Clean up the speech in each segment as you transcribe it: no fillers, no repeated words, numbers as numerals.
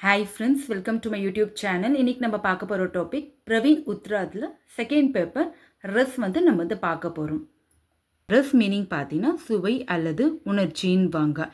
Hi friends, welcome to my YouTube channel. இன்றைக்கி நம்ம பார்க்க போகிற டாபிக் பிரவீன் உத்ராத்தில் செகண்ட் பேப்பர் ரஸ் நம்ம பார்க்க போகிறோம். ரஸ் மீனிங் பார்த்தீங்கன்னா சுவை அல்லது உணர்ச்சின்னு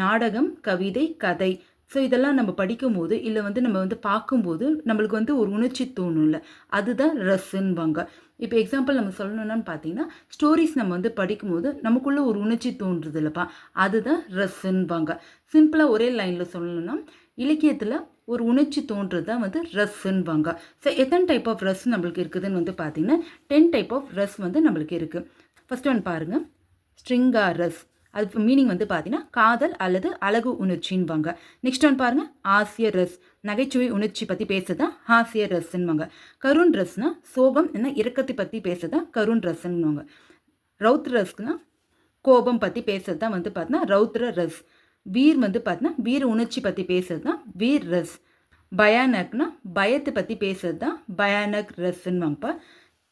நாடகம், கவிதை, கதை. ஸோ இதெல்லாம் நம்ம படிக்கும்போது இல்லை நம்ம பார்க்கும்போது நம்மளுக்கு ஒரு உணர்ச்சி தோணும்ல, அதுதான் ரஸ்ஸுன்னுவாங்க. இப்போ எக்ஸாம்பிள் நம்ம சொல்லணும்னு பார்த்தீங்கன்னா ஸ்டோரிஸ் நம்ம படிக்கும்போது நமக்குள்ளே ஒரு உணர்ச்சி தோன்றுறது இல்லைப்பா, அதுதான் ரஸ்ஸுன்னுவாங்க. சிம்பிளாக ஒரே லைனில் சொல்லணும்னா இலக்கியத்தில் ஒரு உணர்ச்சி தோன்றுறது தான் ரஸ்ஸுன்னுவாங்க. ஸோ எத்தனை டைப் ஆஃப் ரஸ் நம்மளுக்கு இருக்குதுன்னு பார்த்தீங்கன்னா 10 டைப் ஆஃப் ரஸ் நம்மளுக்கு இருக்குது. ஃபர்ஸ்ட் ஒன் பாருங்கள், ஸ்ட்ரிங்கார் ரஸ். அது மீனிங் பார்த்தீங்கன்னா காதல் அல்லது அழகு உணர்ச்சின்வாங்க. நெக்ஸ்ட் ஒன் பாருங்கள், ஆசிய ரஸ். நகைச்சுவை உணர்ச்சி பற்றி பேசுறது தான் ஹாசிய ரஸ்ன்னுவாங்க. கருண் ரஸ்னா சோகம் என்ன இறக்கத்தை பற்றி பேசுறது தான் கருண் ரஸ்ன்னுவாங்க. ரௌத்ர ரஸ்னா கோபம் பற்றி பேசுறது தான் பார்த்தீங்கன்னா ரௌத்ர ரஸ். வீர் பார்த்தீங்கன்னா வீர உணர்ச்சி பற்றி பேசுறது தான் வீர் ரஸ். பயானக்னா பயத்தை பற்றி பேசுறது தான் பயானக் ரஸ்ன்னுவாங்கப்பா.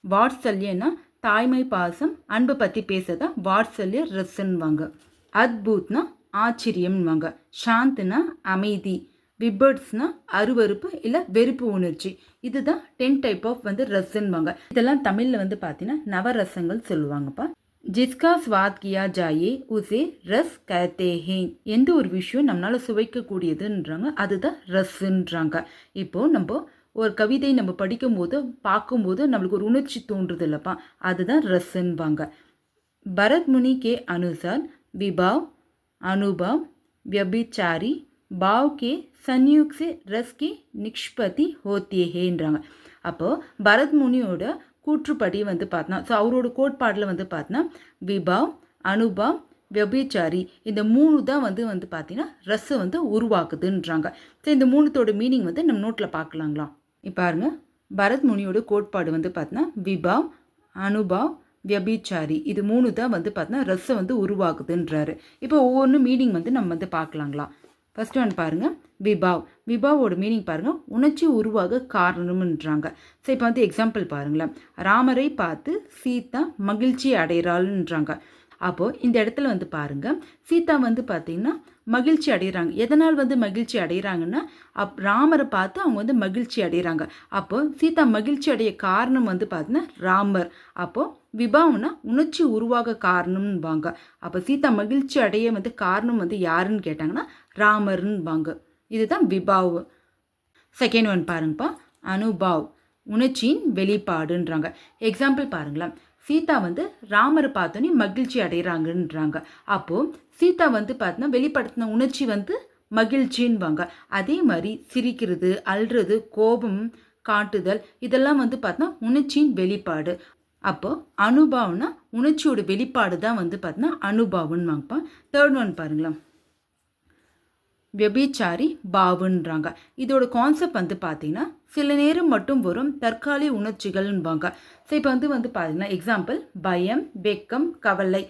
வாட்சல்யன்னா தாய்மை பாசம் அன்பு பற்றி பேசுறது தான் வாட்சல்ய ரஸ்ன்னுவாங்க. அத்புத்னா ஆச்சரியம்வாங்க. சாந்த்னா அமைதி. விபர்ட்ஸ்னா அருவறுப்பு இல்லை வெறுப்பு உணர்ச்சி. இதுதான் 10 டைப் ஆஃப் ரஸ்ன்னுவாங்க. இதெல்லாம் தமிழில் பார்த்தீங்கன்னா நவரசங்கள் சொல்லுவாங்கப்பா. ஜிஸ்கா ஸ்வாத் கியா ஜாயே உசே ரஸ் கஹத்தே ஹேன். எந்த ஒரு விஷயம் நம்மளால் சுவைக்கக்கூடியதுன்றாங்க, அதுதான் ரஸ்ன்றாங்க. இப்போது நம்ம ஒரு கவிதை நம்ம படிக்கும்போது பார்க்கும்போது நம்மளுக்கு ஒரு உணர்ச்சி தோன்றுது இல்லைப்பா, அதுதான் ரஸ்ன்பாங்க. பரத் முனி கே அனுசார் விபாவ் அனுபவ் व्यभिचारी भाव के संयोग से रस की निष्पत्ति होती हैன்றாங்க. அப்போது பரத் முனியோட கூற்றுப்படி பார்த்தோன்னா, ஸோ அவரோட கோட்பாடில் பார்த்தோன்னா விபாவ் அனுபவ் व्यभिचारी இந்த 3 தான் பார்த்தீங்கன்னா ரஸ்ஸை உருவாக்குதுன்றாங்க. ஸோ இந்த 3தோட மீனிங் நம்ம நோட்டில் பார்க்கலாங்களா. இப்போ பாருங்க, பரத் முனியோட கோட்பாடு பார்த்தோன்னா விபாவ் அனுபவ் व्यभिचारी இது 3 தான் பார்த்தோன்னா ரஸ்ஸை உருவாக்குதுன்றாரு. இப்போ ஒவ்வொன்று மீனிங் நம்ம பார்க்கலாங்களா. ஃபர்ஸ்ட் ஒன் பாருங்கள், விபாவ். விபாவோட மீனிங் பாருங்கள், உணர்ச்சி உருவாக காரணம்ன்றாங்க. ஸோ இப்போ எக்ஸாம்பிள் பாருங்களேன், ராமரை பார்த்து சீதா மகிழ்ச்சி அடைகிறாள்ன்றாங்க. அப்போது இந்த இடத்துல பாருங்கள், சீதா பார்த்தீங்கன்னா மகிழ்ச்சி அடைகிறாங்க. எதனால் மகிழ்ச்சி அடைகிறாங்கன்னா ராமரை பார்த்து அவங்க மகிழ்ச்சி அடைகிறாங்க. அப்போது சீதா மகிழ்ச்சி அடைய காரணம் பார்த்தீங்கன்னா ராமர். அப்போது விபாவனா உணர்ச்சி உருவாக காரணம்வாங்க. அப்போ சீதா மகிழ்ச்சி அடைய காரணம் யாருன்னு கேட்டாங்கன்னா ராமர்ன்பாங்க. இதுதான் விபாவ். செகண்ட் ஒன் பாருங்கப்பா, அனுபவ். உணர்ச்சியின் வெளிப்பாடுன்றாங்க. எக்ஸாம்பிள் பாருங்களேன், சீதா ராமரை பார்த்தோன்னே மகிழ்ச்சி அடைகிறாங்கன்றாங்க. அப்போது சீதா பார்த்தோன்னா வெளிப்படுத்தின உணர்ச்சி மகிழ்ச்சின்வாங்க. அதே மாதிரி சிரிக்கிறது, அல்றது, கோபம் காட்டுதல் இதெல்லாம் பார்த்தோன்னா உணர்ச்சியின் வெளிப்பாடு. அப்போது அனுபவம்னா உணர்ச்சியோட வெளிப்பாடு தான் பார்த்தோன்னா அனுபவம்னுவாங்கப்பா. தேர்ட் ஒன் பாருங்களேன், व्यभिचारी பாவுன்றாங்க. இதோட கான்செப்ட் பார்த்தீங்கன்னா சில நேரம் மட்டும் வரும் தற்காலிக உணர்ச்சிகள்ன்பாங்க. ஸோ இப்போ பார்த்தீங்கன்னா எக்ஸாம்பிள் பயம், வெக்கம், கவலை.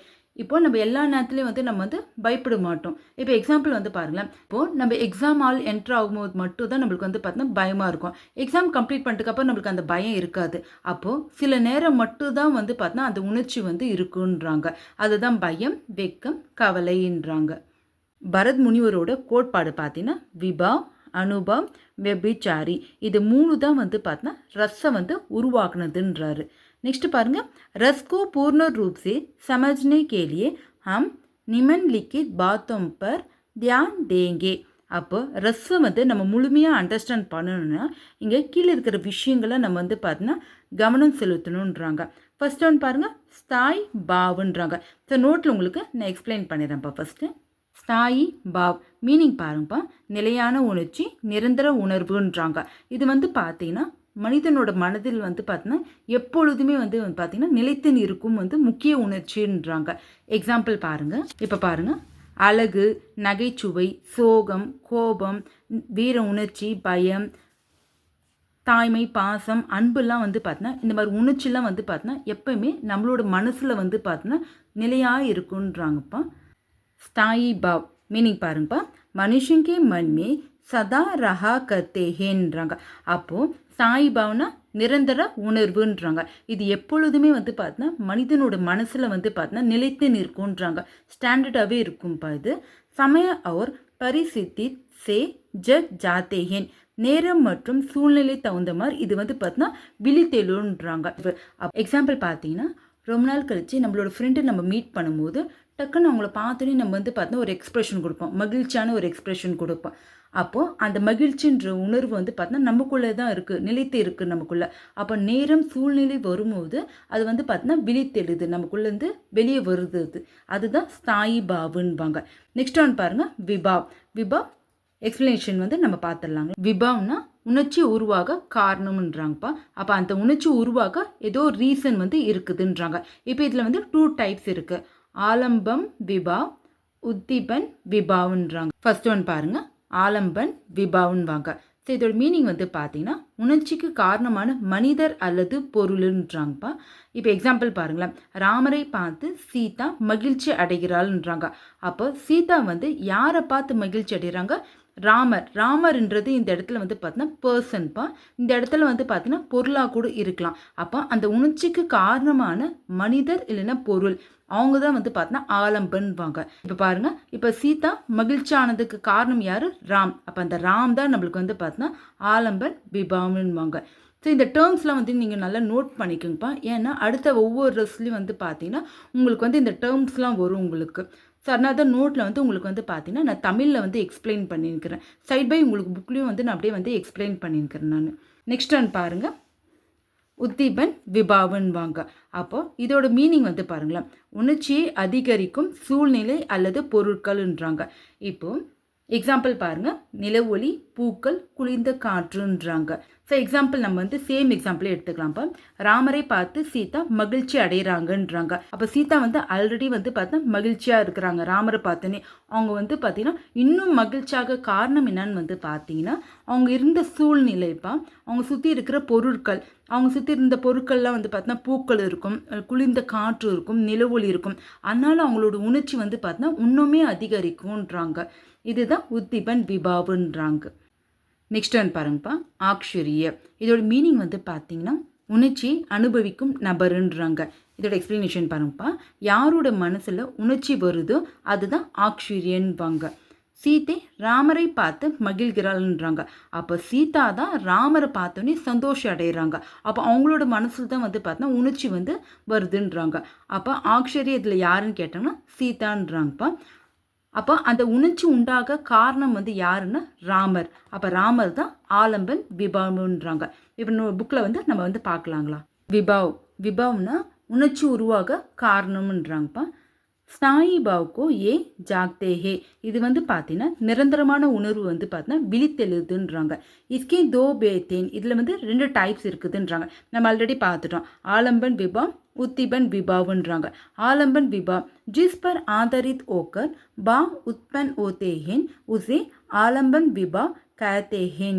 இப்போ நம்ம எல்லா நேரத்துலையும் நம்ம பயப்பட மாட்டோம். இப்போ எக்ஸாம்பிள் பாருங்களேன், இப்போது நம்ம எக்ஸாம் ஆல் என்ட்ரு ஆகும்போது மட்டும் தான் நம்மளுக்கு பார்த்தீங்கன்னா பயமாக இருக்கும். எக்ஸாம் கம்ப்ளீட் பண்ணிட்டுக்கப்புறம் நம்மளுக்கு அந்த பயம் இருக்காது. அப்போது சில நேரம் மட்டும் தான் பார்த்தீங்கன்னா அந்த உணர்ச்சி இருக்குன்றாங்க. அதுதான் பயம், வெக்கம், கவலைன்றாங்க. பரத் முனிவரோட கோட்பாடு பார்த்தீங்கன்னா விபாவ் அனுபவ் व्यभिचारी இது 3 தான் பார்த்தீங்கன்னா ரஸ்ஸை உருவாக்குனதுன்றாரு. நெக்ஸ்ட் பாருங்க, रस को पूर्ण रूप से समझने के लिए हम निम्नलिखित बातों पर ध्यान देंगे. அப்போ ரஸ்ஸை நம்ம முழுமையாக அண்டர்ஸ்டாண்ட் பண்ணணும்னா இங்கே கீழே இருக்கிற விஷயங்களை நம்ம பார்த்தீங்கன்னா கவனம் செலுத்தணுன்றாங்க. ஃபர்ஸ்ட் ஒன் பாருங்கள், ஸ்தாய் பாவுன்றாங்க. ஸோ நோட்டில் உங்களுக்கு நான் எக்ஸ்பிளைன் பண்ணிடுறேன்ப்பா. ஃபஸ்ட்டு ஸ்தாயி பாவ் மீனிங் பாருங்கப்பா, நிலையான உணர்ச்சி, நிரந்தர உணர்வுன்றாங்க. இது பார்த்தீங்கன்னா மனிதனோட மனதில் பார்த்தீங்கன்னா எப்பொழுதுமே பார்த்தீங்கன்னா நிலைத்து இருக்கும் முக்கிய உணர்ச்சின்றாங்க. எக்ஸாம்பிள் பாருங்கள். இப்போ பாருங்கள், அழகு, நகைச்சுவை, சோகம், கோபம், வீர உணர்ச்சி, பயம், தாய்மை, பாசம், அன்புலாம் பார்த்தீங்கன்னா இந்த மாதிரி உணர்ச்சிலாம் பார்த்தீங்கன்னா எப்பயுமே நம்மளோட மனசில் பார்த்தீங்கன்னா நிலையாக இருக்குன்றாங்கப்பா. स्थायी भाव मीनिंग பாருங்கப்பா, मनुष्य के मन में सदा रहा करते हैன்றாங்க. அப்போது ஸ்தாயி பாவனா நிரந்தர உணர்வுன்றாங்க. இது எப்பொழுதுமே பார்த்தீங்கன்னா மனிதனோட மனசில் பார்த்தீங்கன்னா நிலைத்து நிற்கும்ன்றாங்க. ஸ்டாண்டர்டாகவே இருக்கும்ப்பா இது. சமய और परिस्थिति से जग जाते हैं நேரம் மற்றும் சூழ்நிலை தகுந்த மாதிரி இது வந்து பார்த்தீங்கன்னா விழித்தெழுன்றாங்க. எக்ஸாம்பிள் பார்த்தீங்கன்னா ரொம்ப நாள் கழித்து நம்மளோட ஃப்ரெண்டு நம்ம மீட் பண்ணும்போது டக்குன்னு அவங்கள பார்த்தோன்னே நம்ம வந்து பார்த்தீங்கன்னா ஒரு எக்ஸ்ப்ரெஷன் கொடுப்போம், மகிழ்ச்சியான ஒரு எக்ஸ்ப்ரெஷன் கொடுப்போம். அப்போது அந்த மகிழ்ச்சின்ற உணர்வு வந்து பார்த்தீங்கன்னா நமக்குள்ளே தான் இருக்குது, நிலைத்து இருக்குது நமக்குள்ளே. அப்போ நேரம் சூழ்நிலை வரும்போது அது வந்து பார்த்தீங்கன்னா விழித்தெழுது, நமக்குள்ளேருந்து வெளியே வருது. அதுதான் ஸ்தாயி பாவுன்பாங்க. நெக்ஸ்ட் ஒன் பாருங்கள், விபாவ். விபாவ் எக்ஸ்பிளனேஷன் வந்து நம்ம பார்த்துடலாங்க. விபாவ்னா உணர்ச்சி உருவாக காரணம்ன்றாங்கப்பா. அப்போ அந்த உணர்ச்சி உருவாக ஏதோ ரீசன் வந்து இருக்குதுன்றாங்க. இப்போ இதில் வந்து 2 டைப்ஸ் இருக்குது. ஆலம்பம் விபாவ், உத்தீபன் விபாவ்ன்றாங்க. ஃபர்ஸ்ட் ஒன் பாருங்கள், ஆலம்பன் விபாவ்ன்வாங்க. ஸோ இதோட மீனிங் வந்து பார்த்தீங்கன்னா உணர்ச்சிக்கு காரணமான மனிதர் அல்லது பொருள்ன்றாங்கப்பா. இப்போ எக்ஸாம்பிள் பாருங்களேன், ராமரை பார்த்து சீதா மகிழ்ச்சி அடைகிறாள்ன்றாங்க. அப்போ சீதா வந்து யாரை பார்த்து மகிழ்ச்சி அடைகிறாங்க? ராமர். ராமர்ன்றது இந்த இடத்துல வந்து பார்த்தீங்கன்னா பர்சன்ப்பா. இந்த இடத்துல வந்து பார்த்தீங்கன்னா பொருளாக கூட இருக்கலாம். அப்போ அந்த உணர்ச்சிக்கு காரணமான மனிதர் இல்லைன்னா பொருள், அவங்க தான் வந்து பார்த்தீங்கன்னா ஆலம்பன்வாங்க. இப்போ பாருங்க, இப்போ சீதா மகிழ்ச்சி ஆனதுக்கு காரணம் யாரு? ராம். அப்போ அந்த ராம் தான் நம்மளுக்கு வந்து பார்த்தீங்கன்னா ஆலம்பன் விபாவன்வாங்க. ஸோ இந்த டேர்ம்ஸ்லாம் வந்து நீங்கள் நல்லா நோட் பண்ணிக்கோங்கப்பா. ஏன்னா அடுத்த ஒவ்வொரு ட்ரெஸ்லையும் வந்து பார்த்தீங்கன்னா உங்களுக்கு வந்து இந்த டேர்ம்ஸ்லாம் வரும் உங்களுக்கு. ஸோ அதனால தான் நோட்டில் வந்து உங்களுக்கு வந்து பார்த்தீங்கன்னா நான் தமிழில் வந்து எக்ஸ்பிளைன் பண்ணியிருக்கிறேன். சைட் பை உங்களுக்கு புக்லேயும் வந்து நான் அப்படியே வந்து எக்ஸ்பிளைன் பண்ணியிருக்கிறேன் நான். நெக்ஸ்ட் ஒன் பாருங்கள், உத்தீபன் விபாவன்வாங்க. அப்போது இதோட மீனிங் வந்து பாருங்களேன், உணர்ச்சியை அதிகரிக்கும் சூழ்நிலை அல்லது பொருட்கள்ன்றாங்க. இப்போது எக்ஸாம்பிள் பாருங்கள், நிலவொளி, பூக்கள், குளிர்ந்த காற்றுன்றாங்க. ஸோ எக்ஸாம்பிள் நம்ம வந்து சேம் எக்ஸாம்பிளே எடுத்துக்கலாம்ப்பா. ராமரை பார்த்து சீதா மகிழ்ச்சி அடைகிறாங்கன்றாங்க. அப்போ சீதா வந்து ஆல்ரெடி வந்து பார்த்தா மகிழ்ச்சியாக இருக்கிறாங்க ராமரை பார்த்தோன்னே. அவங்க வந்து பார்த்தீங்கன்னா இன்னும் மகிழ்ச்சியாக காரணம் என்னன்னு வந்து பார்த்தீங்கன்னா அவங்க இருந்த சூழ்நிலைப்பா. அவங்க சுற்றி இருக்கிற பொருட்கள், அவங்க சுற்றி இருந்த பொருட்கள்லாம் வந்து பார்த்தீங்கன்னா பூக்கள் இருக்கும், குளிர்ந்த காற்று இருக்கும், நிலவொளி இருக்கும். அதனால அவங்களோட உணர்ச்சி வந்து பார்த்தீங்கன்னா இன்னுமே அதிகரிக்கும்ன்றாங்க. இதுதான் உத்தீபன் விபாவுன்றாங்க. நெக்ஸ்ட் ஒன் பாருங்கப்பா, ஆக்ஷரிய. இதோட மீனிங் வந்து பார்த்தீங்கன்னா உணர்ச்சியை அனுபவிக்கும் நபருன்றாங்க. இதோட எக்ஸ்பிளனேஷன் பாருங்கப்பா, யாரோட மனசில் உணர்ச்சி வருதோ அதுதான் ஆக்ஷரியன்பாங்க. சீதை ராமரை பார்த்து மகிழ்கிறாள்ன்றாங்க. அப்போ சீதா தான் ராமரை பார்த்தோன்னே சந்தோஷம் அடைகிறாங்க. அப்போ அவங்களோட மனசில் தான் வந்து பார்த்தோன்னா உணர்ச்சி வந்து வருதுன்றாங்க. அப்போ ஆக்ஷரிய இதில் யாருன்னு கேட்டோம்னா சீதான்றாங்கப்பா. அப்போ அந்த உணர்ச்சி உண்டாக காரணம் வந்து யாருன்னா ராமர். அப்போ ராமர் தான் ஆலம்பன் விபாவ்ன்றாங்க. இப்போ புக்கில் வந்து நம்ம வந்து பார்க்கலாங்களா. விபாவ். விபாவ்னா உணர்ச்சி உருவாக காரணம்ன்றாங்கப்பா. ஸ்தாயி பாவுக்கோ ஏ ஜாக்தே ஹே. இது வந்து பார்த்தீங்கன்னா நிரந்தரமான உணர்வு வந்து பார்த்தீங்கன்னா விழித்தெழுதுன்றாங்க. இஸ்கே தோ பேத்தேன். இதில் வந்து 2 டைப்ஸ் இருக்குதுன்றாங்க. நம்ம ஆல்ரெடி பார்த்துட்டோம், ஆலம்பன் விபாவ், உத்தீபன் विभावன்றாங்க. आलंबन विभाव जिस पर आधारित होकर भाव उत्पन्न होते हैं उसे आलंबन विभाव कहते हैं.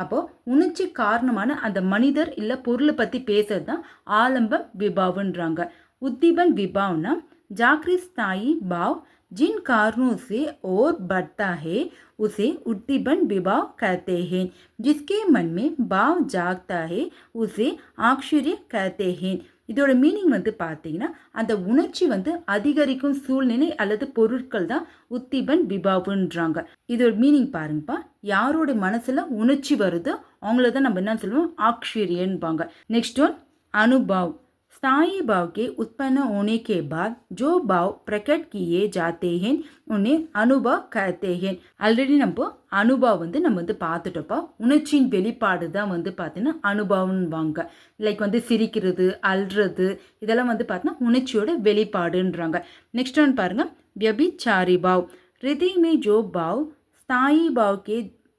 அப்போ உணர்ச்சி காரணமான அந்த மனிதர் இல்லை பொருளை பற்றி பேசுறது தான் ஆலம்பன் விபாவன்றாங்க. உத்தீபன் விபாவ்னா जागृत स्थायी भाव जिन कारणों से और बढ़ता है उसे उद्दीपन विभाव कहते हैं. जिसके मन में भाव जागता है उसे आश्चर्य कहते हैं. இதோட மீனிங் வந்து பார்த்தீங்கன்னா அந்த உணர்ச்சி வந்து அதிகரிக்கும் சூழ்நிலை அல்லது பொருட்கள் தான் உத்தீபன் விபாவுன்றாங்க. இதோட மீனிங் பாருங்கப்பா, யாரோட மனசுல உணர்ச்சி வருதோ அவங்கள தான் நம்ம என்ன சொல்லுவோம், ஆக்ஷரியன்பாங்க. Next one Anubhav. स्थायी भाव के उत्पन्न होने के बाद जो भाव प्रकट किए जाते हैं उन्हें अनुभव कहते हैं. ஆல்ரெடி நம்ம அனுபவ் வந்து நம்ம வந்து பார்த்துட்டோப்பா. உணர்ச்சியின் வெளிப்பாடு தான் வந்து பார்த்தீங்கன்னா அனுபவம்வாங்க. லைக் வந்து சிரிக்கிறது, அல்றது, இதெல்லாம் வந்து பார்த்தீங்கன்னா உணர்ச்சியோட வெளிப்பாடுன்றாங்க. நெக்ஸ்ட் ஒன் பாருங்க, व्यभिचारी भाव. हृदय में जो भाव स्थायी भाव के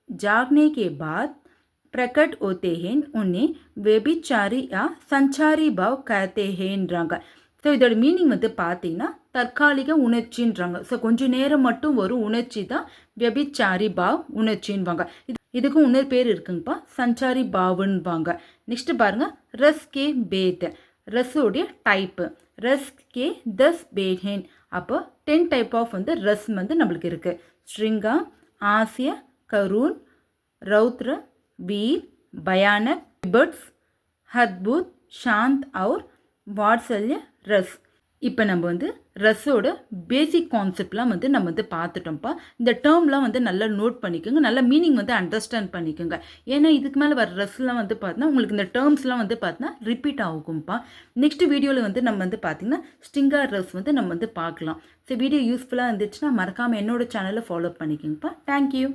जागने के बाद प्रकट होते हैं उन्हें व्यभिचारी या संचारी भाव कहते हैं. ஸோ இதோட மீனிங் வந்து பார்த்தீங்கன்னா தற்காலிக உணர்ச்சின்றாங்க. ஸோ கொஞ்சம் நேரம் மட்டும் வரும் உணர்ச்சி தான் व्यभिचारी भाव உணர்ச்சின்வாங்க. இதுக்கும் இன்னொரு பேர் இருக்குங்கப்பா, சஞ்சாரி பாவுன்பாங்க. நெக்ஸ்ட் பாருங்க, ரஸ் கே பேத். ரஸோடைய டைப்பு. ரஸ் கே 10 பேத் ஹேன். அப்போ 10 டைப் ஆஃப் வந்து ரஸ் வந்து நம்மளுக்கு இருக்குது. ஸ்ருங்கா, ஆசிய, கரூன், ரௌத்ர, वीर, भयानक, बिबट्स, अद्भुत, शांत और वात्सल्य रस. இப்போ நம்ம வந்து ரஸ்ஸோட பேசிக் கான்செப்ட்லாம் வந்து நம்ம வந்து பார்த்துட்டோம்ப்பா. இந்த டேர்ம்லாம் வந்து நல்லா நோட் பண்ணிக்கோங்க. நல்ல மீனிங் வந்து அண்டர்ஸ்டாண்ட் பண்ணிக்கோங்க. ஏன்னா இதுக்கு மேலே வர ரஸ்லாம் வந்து பார்த்தீங்கன்னா உங்களுக்கு இந்த டேர்ம்ஸ்லாம் வந்து பார்த்தீங்கன்னா ரிப்பீட் ஆகும்ப்பா. நெக்ஸ்ட் வீடியோவில் வந்து நம்ம வந்து பார்த்தீங்கன்னா ஸ்டிங்கர் ரஸ் வந்து நம்ம வந்து பார்க்கலாம். ஸோ வீடியோ யூஸ்ஃபுல்லாக இருந்துச்சுன்னா மறக்காமல் என்னோட சேனலை ஃபாலோ பண்ணிக்கோங்கப்பா. தேங்க்யூ.